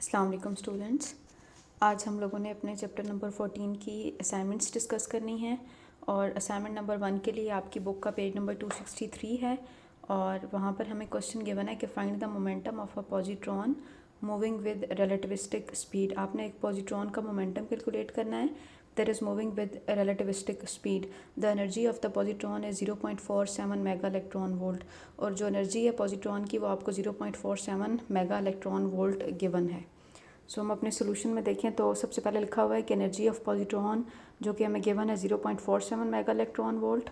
अस्सलाम वालेकुम स्टूडेंट्स। आज हम लोगों ने अपने चैप्टर नंबर 14 की असाइनमेंट्स डिस्कस करनी है और असाइनमेंट नंबर 1 के लिए आपकी बुक का पेज नंबर 263 है और वहाँ पर हमें क्वेश्चन गिवन है कि find the momentum of a positron moving with relativistic speed. आपने एक पॉजिट्रॉन का मोमेंटम कैलकुलेट करना है that is moving with relativistic speed. The energy of the positron is 0.47 mega electron volt और जो एनर्जी है पॉजिट्रॉन की वो आपको 0.47 मेगा इलेक्ट्रॉन वोल्ट गिवन है। सो हम अपने सोल्यूशन में देखें तो सबसे पहले लिखा हुआ है कि एनर्जी ऑफ पॉजिट्रॉन जो कि हमें गिवन है 0.47 मेगा इलेक्ट्रॉन वोल्ट।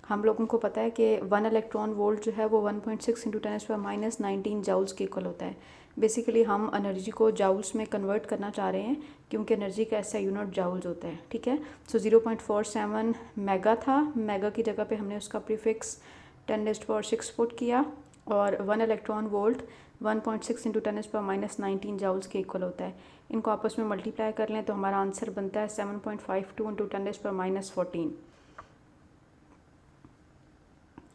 हम लोगों को पता है कि 1 इलेक्ट्रॉन वोल्ट जो है वो 1.6 इंटू 10⁻⁻19 जाउल्स के इक्वल होता है। बेसिकली हम एनर्जी को जाउल्स में कन्वर्ट करना चाह रहे हैं क्योंकि एनर्जी का ऐसा यूनिट जाउल्स होता है। ठीक है, सो 0.47 मेगा था, मेगा की जगह पे हमने उसका प्रीफिक्स 10⁻6 पुट किया और 1 इलेक्ट्रॉन वोल्ट 1.6 इंटू 10⁻⁻19 जाउल्स के इक्वल होता है। इनको आपस में मल्टीप्लाई कर लें तो हमारा आंसर बनता है 7.52 इंटू 10⁻14।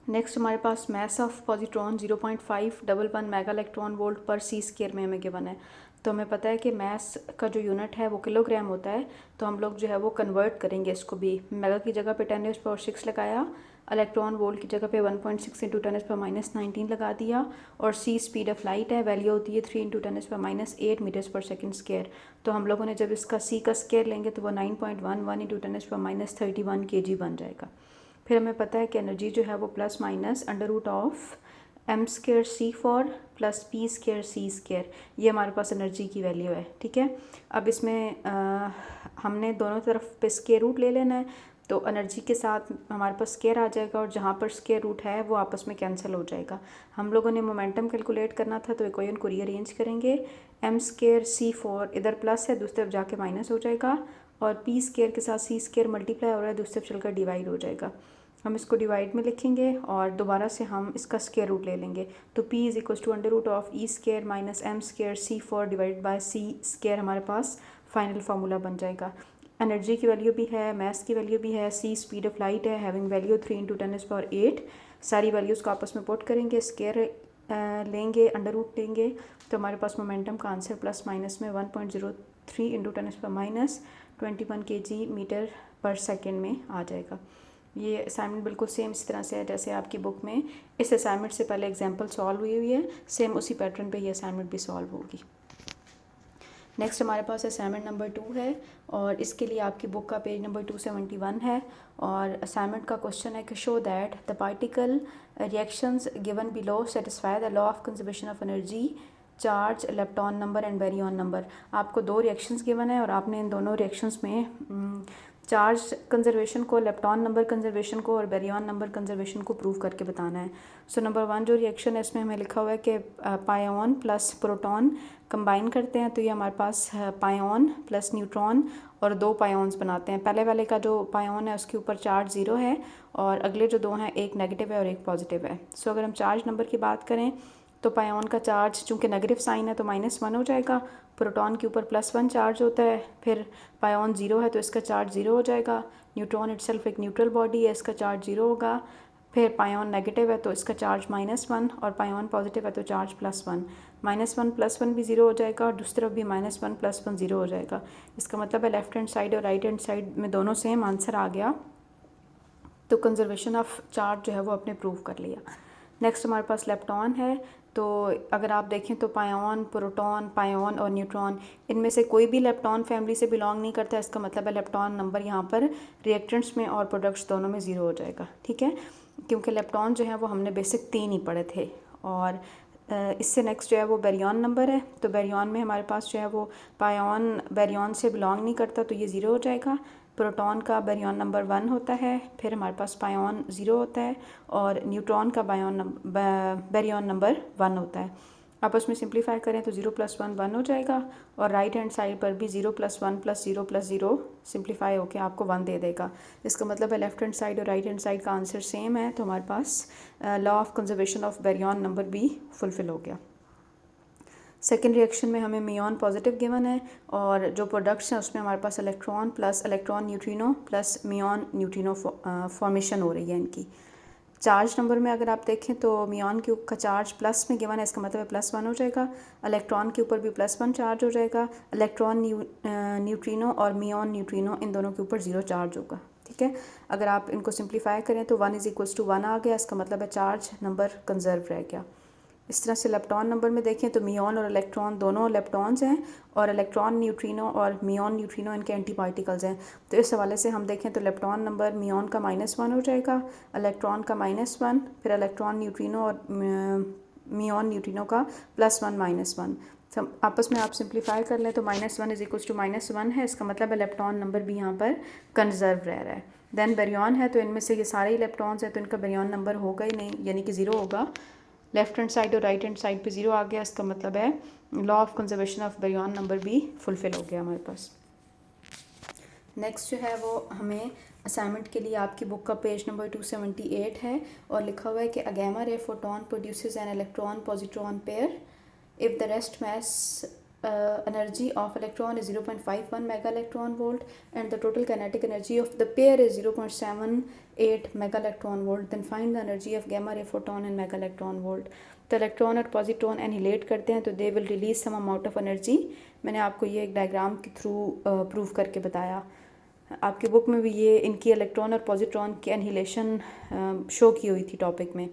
नेक्स्ट हमारे पास mass of positron 0.511 mega electron volt per c square में हमें गिवन है। तो हमें पता है कि मैस का जो यूनिट है वो किलोग्राम होता है, तो हम लोग जो है वो कन्वर्ट करेंगे इसको भी। मेगा की जगह पे 10⁻6 लगाया, इलेक्ट्रॉन वोल्ट की जगह पे 1.6 इंटू 10⁻19 लगा दिया और सी स्पीड ऑफ लाइट है, वैल्यू होती है 3 इंटू 10⁻8 मीटर्स पर सेकेंड स्क्वायर। तो हम लोगों ने जब इसका सी का स्क्वायर लेंगे तो वो 9.11 इंटू 10⁻31 kg बन जाएगा। फिर हमें पता है कि एनर्जी जो है वो plus minus under root of M square C four plus P square C square, ये हमारे पास एनर्जी की वैल्यू है। ठीक है, अब इसमें हमने दोनों तरफ पे स्क्वायर रूट ले लेना है, तो एनर्जी के साथ हमारे पास स्क्वायर आ जाएगा और जहाँ पर स्क्वायर रूट है वो आपस में कैंसिल हो जाएगा। हम लोगों ने मोमेंटम कैलकुलेट करना था तो इक्वेशन को रीअरेंज करेंगे। एम स्क्वायर सी फॉर इधर प्लस है, दूसरी तरफ जाके माइनस हो जाएगा और पी स्क्वायर के साथ सी स्क्वायर मल्टीप्लाई हो रहा है, दूसरी तरफ चलकर डिवाइड हो जाएगा। हम इसको डिवाइड में लिखेंगे और दोबारा से हम इसका स्क्वायर रूट ले लेंगे, तो p is equal to under root of E square minus M square C four divide by C square हमारे पास फाइनल फार्मूला बन जाएगा। एनर्जी की वैल्यू भी है, मैस की वैल्यू भी है, सी स्पीड ऑफ लाइट है, हैविंग वैल्यू 3 इंटू 10⁻8। सारी वैल्यूज़ को आपस में पुट करेंगे, स्क्वायर लेंगे, अंडर रूट लेंगे, तो हमारे पास मोमेंटम का आंसर प्लस माइनस में 1.03 इंटू 10⁻21 kg मीटर पर सेकेंड में आ जाएगा। ये असाइनमेंट बिल्कुल सेम इसी तरह से है जैसे आपकी बुक में इस असाइनमेंट से पहले एग्जांपल सॉल्व हुई है, सेम उसी पैटर्न पे ये असाइनमेंट भी सॉल्व होगी। नेक्स्ट हमारे पास असाइनमेंट नंबर 2 है और इसके लिए आपकी बुक का पेज नंबर 271 है और असाइनमेंट का क्वेश्चन है कि show that the particle reactions given below satisfy the law of conservation of energy, charge, lepton number and baryon number. आपको दो रिएक्शंस गिवन है और आपने इन दोनों रिएक्शंस में चार्ज कंजर्वेशन को, लेप्टॉन नंबर कंजर्वेशन को और बेरियन नंबर कंजर्वेशन को प्रूव करके बताना है। सो नंबर 1 जो रिएक्शन है इसमें हमें लिखा हुआ है कि पायोन प्लस प्रोटॉन कंबाइन करते हैं, तो ये हमारे पास पायोन प्लस न्यूट्रॉन और दो पायोन्स बनाते हैं। पहले वाले का जो पायोन है उसके ऊपर चार्ज 0 है और अगले जो दो हैं एक नेगेटिव है और एक पॉजिटिव है। सो अगर हम चार्ज नंबर की बात करें तो पायोन का चार्ज चूँकि नेगेटिव साइन है तो -1 हो जाएगा, प्रोटॉन के ऊपर +1 चार्ज होता है, फिर पायोन 0 है तो इसका चार्ज 0 हो जाएगा। न्यूट्रॉन इटसेल्फ एक न्यूट्रल बॉडी है, इसका चार्ज 0 होगा। फिर पायोन नेगेटिव है तो इसका चार्ज -1 और पायोन पॉजिटिव है तो चार्ज +1। -1 +1 भी 0 हो जाएगा और दूसरी तरफ भी -1 +1 0 हो जाएगा। इसका मतलब है लेफ्ट हैंड साइड और राइट हैंड साइड में दोनों सेम आंसर आ गया, तो कंजर्वेशन ऑफ चार्ज जो है वो अपने प्रूव कर लिया। नेक्स्ट हमारे पास लेप्टॉन है, तो अगर आप देखें तो पायोन, प्रोटॉन, पायोन और न्यूट्रॉन इनमें से कोई भी लेप्टॉन फैमिली से बिलोंग नहीं करता। इसका मतलब है लेप्टॉन नंबर यहाँ पर रिएक्टेंट्स में और प्रोडक्ट्स दोनों में 0 हो जाएगा। ठीक है, क्योंकि लेप्टॉन जो है वो हमने बेसिक 3 ही पढ़े थे। और इससे नेक्स्ट जो है वो बेरियन नंबर है, तो बेरियन में हमारे पास जो है वो पायोन बेरियन से बिलोंग नहीं करता तो ये 0 हो जाएगा। प्रोटॉन का बेरियन नंबर 1 होता है, फिर हमारे पास पायोन 0 होता है और न्यूट्रॉन का बेरियन नंबर 1 होता है। आपस में सिंप्लीफाई करें तो 0 + 1 1 हो जाएगा और राइट हैंड साइड पर भी 0 + 1 + 0 + 0 सिंप्लीफाई होकर आपको 1 दे देगा। इसका मतलब है लेफ्ट हैंड साइड और राइट हैंड साइड का आंसर सेम है, तो हमारे पास law of conservation of baryon number भी फुलफिल हो गया। सेकेंड रिएक्शन में हमें मियॉन पॉजिटिव गिवन है और जो प्रोडक्ट्स हैं उसमें हमारे पास electron plus electron neutrino plus muon neutrino formation हो रही है इनकी। चार्ज नंबर में अगर आप देखें तो मियॉन का चार्ज प्लस में गिवन है, इसका मतलब है +1 हो जाएगा। इलेक्ट्रॉन के ऊपर भी +1 चार्ज हो जाएगा। इलेक्ट्रॉन न्यूट्रिनो और मियॉन न्यूट्रिनो इन दोनों के ऊपर 0 चार्ज होगा। ठीक है, अगर आप इनको सिंप्लीफाई करें तो 1 = 1 आ गया, इसका मतलब है चार्ज नंबर कंजर्व रह गया। इस तरह से लेप्टॉन नंबर में देखें तो मियॉन और इलेक्ट्रॉन दोनों लेप्टॉन्स हैं और इलेक्ट्रॉन न्यूट्रिनो और मियॉन न्यूट्रिनो इनके एंटी पार्टिकल्स हैं। तो इस हवाले से हम देखें तो लेप्टॉन नंबर मियॉन का -1 हो जाएगा, इलेक्ट्रॉन का -1, फिर इलेक्ट्रॉन न्यूट्रिनो और मियॉन न्यूट्रिनो का +1 -1। सब आपस में आप सिंप्लीफाई कर लें तो -1 = -1 है, इसका मतलब है इलेक्ट्रॉन नंबर भी यहाँ पर कंजर्व रह रहा है। देन बेरियन है तो इनमें से ये सारे इलेक्ट्रॉन्स हैं तो इनका बेरियन नंबर होगा ही नहीं, यानी कि 0 होगा। लेफ्ट हैंड साइड और राइट हैंड साइड पे 0 आ गया, इसका मतलब है law of conservation of baryon number भी फुलफिल हो गया हमारे पास। नेक्स्ट जो है वो हमें असाइनमेंट के लिए आपकी बुक का पेज नंबर 278 है और लिखा हुआ है कि a gamma ray photon produces an electron positron pair if the rest mass energy of electron is 0.51 mega electron volt and the total kinetic energy of the pair is 0.78 mega electron volt, then find the energy of gamma ray photon in mega electron volt। तो electron और positron annihilate करते हैं तो they will release some amount of energy. मैंने आपको ये एक diagram के थ्रू प्रूव करके बताया। आपकी बुक में भी ये इनकी इलेक्ट्रॉन और पॉजिट्रॉन की एनिहिलेशन शो की हुई थी टॉपिक में।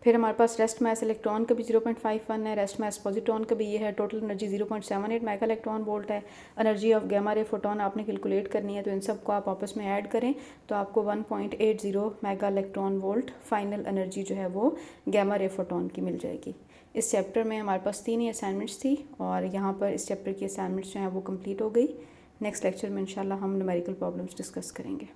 फिर हमारे पास रेस्ट मास इलेक्ट्रॉन का भी 0.51 है, रेस्ट मास पॉजिट्रॉन का भी ये है। Total energy 0.78 mega electron volt है। Energy of gamma ray photon आपने कैलकुलेट करनी है तो इन सब को आप आपस में ऐड करें तो आपको 1.80 mega electron volt final energy जो है वो गैमा रे फोटोन की मिल जाएगी। इस चैप्टर में हमारे पास 3 ही असाइनमेंट्स थी और यहाँ पर इस चैप्टर की असाइनमेंट्स जो हैं वो कम्प्लीट हो गई। नेक्स्ट लेक्चर में इंशाल्लाह हम न्यूमेरिकल प्रॉब्लम्स डिस्कस करेंगे।